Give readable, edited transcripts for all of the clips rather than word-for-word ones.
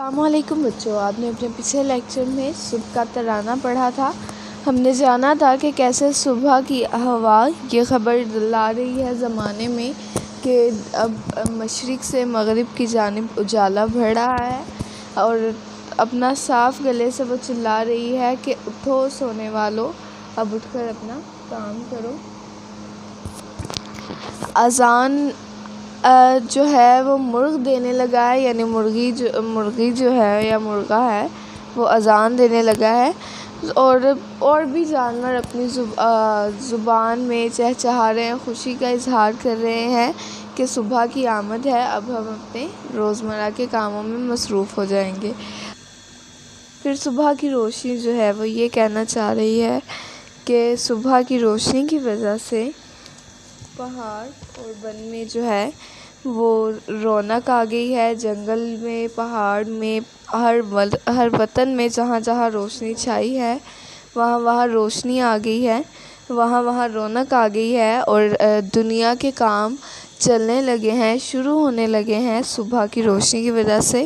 السلام علیکم بچوں، آپ نے اپنے پچھلے لیکچر میں صبح کا ترانہ پڑھا تھا۔ ہم نے جانا تھا کہ کیسے صبح کی ہوا یہ خبر لا رہی ہے زمانے میں کہ اب مشرق سے مغرب کی جانب اجالا بڑھ رہا ہے، اور اپنا صاف گلے سے وہ چلا رہی ہے کہ اٹھو سونے والو، اب اٹھ کر اپنا کام کرو۔ اذان جو ہے وہ مرغ دینے لگا ہے، یعنی مرغی جو ہے یا مرغا ہے وہ اذان دینے لگا ہے، اور بھی جانور اپنی زبان میں چہچہا رہے ہیں، خوشی کا اظہار کر رہے ہیں کہ صبح کی آمد ہے، اب ہم اپنے روزمرہ کے کاموں میں مصروف ہو جائیں گے۔ پھر صبح کی روشنی جو ہے وہ یہ کہنا چاہ رہی ہے کہ صبح کی روشنی کی وجہ سے پہاڑ اور بن میں جو ہے وہ رونق آ گئی ہے، جنگل میں، پہاڑ میں، ہر وطن میں جہاں جہاں روشنی چھائی ہے وہاں روشنی آ گئی ہے، وہاں رونق آ گئی ہے، اور دنیا کے کام چلنے لگے ہیں، شروع ہونے لگے ہیں صبح کی روشنی کی وجہ سے۔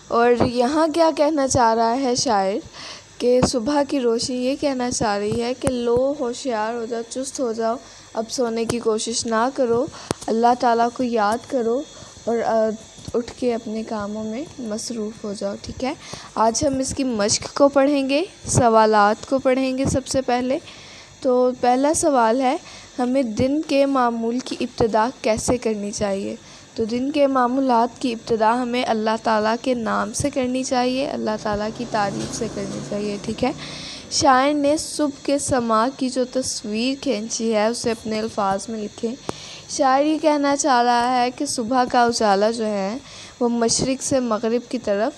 اور یہاں کیا کہنا چاہ رہا ہے شاعر کہ صبح کی روشنی یہ کہنا چاہ رہی ہے کہ لو، ہوشیار ہو جاؤ، چست ہو جاؤ، اب سونے کی کوشش نہ کرو، اللہ تعالیٰ کو یاد کرو اور اٹھ کے اپنے کاموں میں مصروف ہو جاؤ، ٹھیک ہے۔ آج ہم اس کی مشق کو پڑھیں گے، سوالات کو پڑھیں گے۔ سب سے پہلے تو پہلا سوال ہے، ہمیں دن کے معمول کی ابتدا کیسے کرنی چاہیے؟ تو دن کے معمولات کی ابتدا ہمیں اللہ تعالیٰ کے نام سے کرنی چاہیے، اللہ تعالیٰ کی تعریف سے کرنی چاہیے، ٹھیک ہے۔ شاعر نے صبح کے سماع کی جو تصویر کھینچی ہے اسے اپنے الفاظ میں لکھیں۔ شاعر یہ کہنا چاہ رہا ہے کہ صبح کا اجالا جو ہے وہ مشرق سے مغرب کی طرف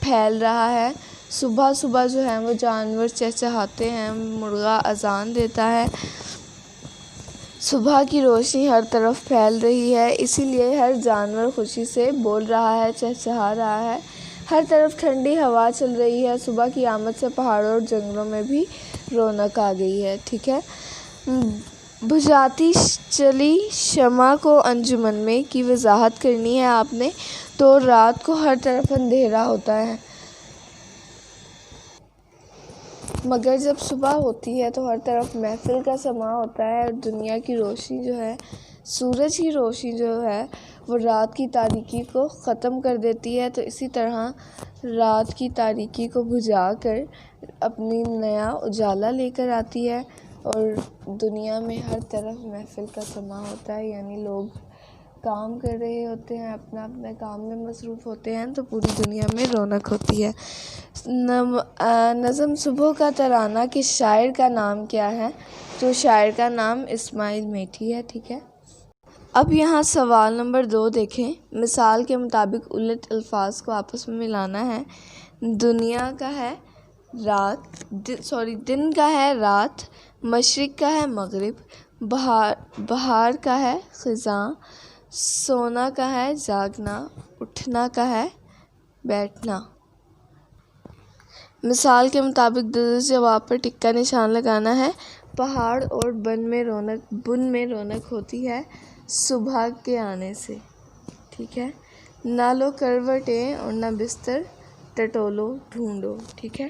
پھیل رہا ہے۔ صبح صبح جو ہے وہ جانور چہچہاتے ہیں، مرغا اذان دیتا ہے، صبح کی روشنی ہر طرف پھیل رہی ہے، اسی لیے ہر جانور خوشی سے بول رہا ہے، چہچہا رہا ہے، ہر طرف ٹھنڈی ہوا چل رہی ہے، صبح کی آمد سے پہاڑوں اور جنگلوں میں بھی رونق آ گئی ہے، ٹھیک ہے۔ بجھاتی چلی شمع کو انجمن میں کی وضاحت کرنی ہے آپ نے، تو رات کو ہر طرف اندھیرا ہوتا ہے، مگر جب صبح ہوتی ہے تو ہر طرف محفل کا سماں ہوتا ہے، اور دنیا کی روشنی جو ہے، سورج کی روشنی جو ہے وہ رات کی تاریکی کو ختم کر دیتی ہے، تو اسی طرح رات کی تاریکی کو بجھا کر اپنی نیا اجالا لے کر آتی ہے، اور دنیا میں ہر طرف محفل کا سماں ہوتا ہے، یعنی لوگ کام کر رہے ہوتے ہیں، اپنا کام میں مصروف ہوتے ہیں، تو پوری دنیا میں رونق ہوتی ہے۔ نظم صبح کا ترانہ کے شاعر کا نام کیا ہے؟ تو شاعر کا نام اسماعیل میٹھی ہے، ٹھیک ہے۔ اب یہاں سوال نمبر 2 دیکھیں، مثال کے مطابق الٹ الفاظ کو آپس میں ملانا ہے۔ دن کا ہے رات، مشرق کا ہے مغرب، بہار کا ہے خزاں، سونا کا ہے جاگنا، اٹھنا کا ہے بیٹھنا۔ مثال کے مطابق درست جواب پر ٹک کا نشان لگانا ہے۔ پہاڑ اور بن میں رونق ہوتی ہے صبح کے آنے سے، ٹھیک ہے۔ نہ لو کروٹیں اور نہ بستر ٹٹولو ڈھونڈو، ٹھیک ہے۔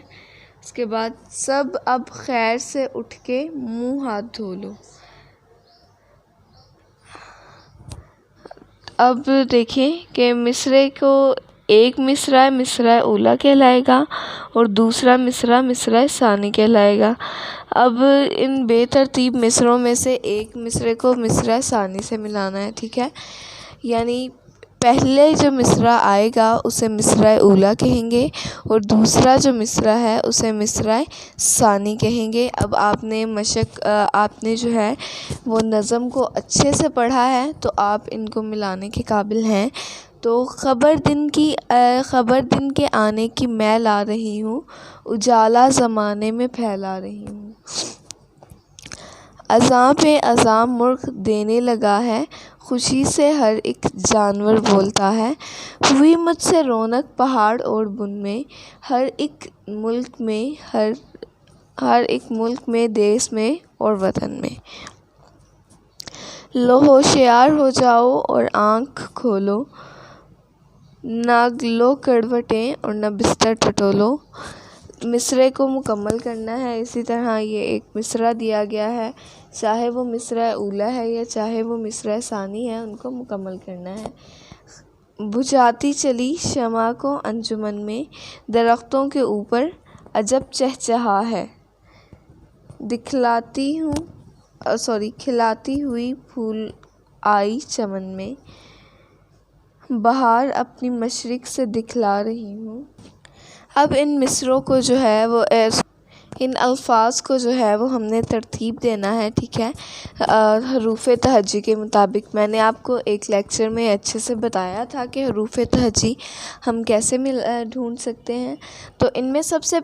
اس کے بعد سب اب خیر سے اٹھ کے منہ ہاتھ دھو لو۔ اب دیکھیں کہ مصرعے کو ایک مصرعہ اولیٰ کہلائے گا، اور دوسرا مصرعہ ثانی کہلائے گا۔ اب ان بے ترتیب مصرعوں میں سے ایک مصرعے کو مصرعہ ثانی سے ملانا ہے، ٹھیک ہے۔ یعنی پہلے جو مصرعہ آئے گا اسے مصرعہ اولیٰ کہیں گے، اور دوسرا جو مصرعہ ہے اسے مصرعہ ثانی کہیں گے۔ اب آپ نے جو ہے وہ نظم کو اچھے سے پڑھا ہے تو آپ ان کو ملانے کے قابل ہیں۔ تو خبر دن کے آنے کی میں لا رہی ہوں، اجالا زمانے میں پھیلا رہی ہوں۔ اذاں پہ اذاں مرغ دینے لگا ہے، خوشی سے ہر ایک جانور بولتا ہے، ہوئی مجھ سے رونق پہاڑ اور بن میں، ہر ایک ملک میں، دیس میں اور وطن میں۔ لو ہوشیار ہو جاؤ اور آنکھ کھولو، نہ لو کڑوٹیں اور نہ بستر ٹٹولو۔ مصرعے کو مکمل کرنا ہے۔ اسی طرح یہ ایک مصرعہ دیا گیا ہے، چاہے وہ مصرعہ اولیٰ ہے یا چاہے وہ مصرعہ ثانی ہے، ان کو مکمل کرنا ہے۔ بجھاتی چلی شمع کو انجمن میں، درختوں کے اوپر عجب چہچہا ہے۔ کھلاتی ہوئی پھول آئی چمن میں، بہار اپنی مشرق سے دکھلا رہی ہوں۔ اب ان مصرعوں کو جو ہے وہ ان الفاظ کو جو ہے وہ ہم نے ترتیب دینا ہے، ٹھیک ہے، حروف تہجی کے مطابق۔ میں نے آپ کو ایک لیکچر میں اچھے سے بتایا تھا کہ حروف تہجی ہم کیسے ڈھونڈ سکتے ہیں۔ تو ان میں سب سے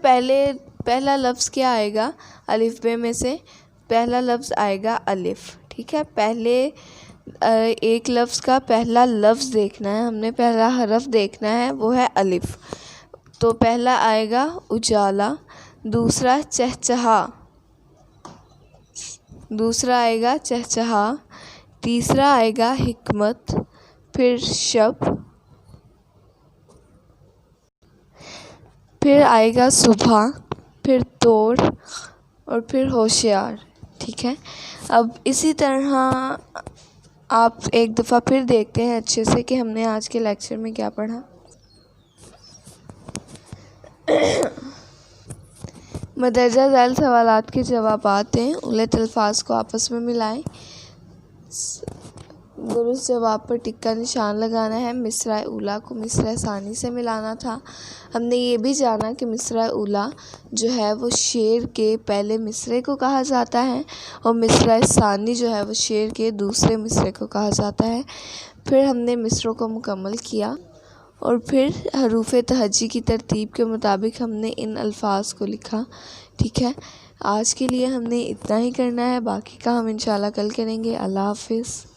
پہلا لفظ کیا آئے گا؟ الف بے میں سے پہلا لفظ آئے گا الف، ٹھیک ہے۔ پہلے ایک لفظ کا پہلا لفظ دیکھنا ہے، ہم نے پہلا حرف دیکھنا ہے، وہ ہے الف۔ تو پہلا آئے گا اجالا، دوسرا چہچہا، تیسرا آئے گا حکمت، پھر شب، پھر آئے گا صبح، پھر توڑ اور پھر ہوشیار، ٹھیک ہے۔ اب اسی طرح آپ ایک دفعہ پھر دیکھتے ہیں اچھے سے کہ ہم نے آج کے لیکچر میں کیا پڑھا۔ مندرجہ ذیل سوالات کے جوابات دیں، اولت الفاظ کو آپس میں ملائیں، درست جواب پر ٹک کا نشان لگانا ہے۔ مصرعہ اولیٰ کو مصرعہ ثانی سے ملانا تھا۔ ہم نے یہ بھی جانا کہ مصرعہ اولیٰ جو ہے وہ شعر کے پہلے مصرعے کو کہا جاتا ہے اور مصرعہ ثانی جو ہے وہ شعر کے دوسرے مصرعے کو کہا جاتا ہے۔ پھر ہم نے مصرعوں کو مکمل کیا اور پھر حروف تہجی کی ترتیب کے مطابق ہم نے ان الفاظ کو لکھا، ٹھیک ہے۔ آج کے لیے ہم نے اتنا ہی کرنا ہے، باقی کا ہم انشاءاللہ کل کریں گے۔ اللہ حافظ۔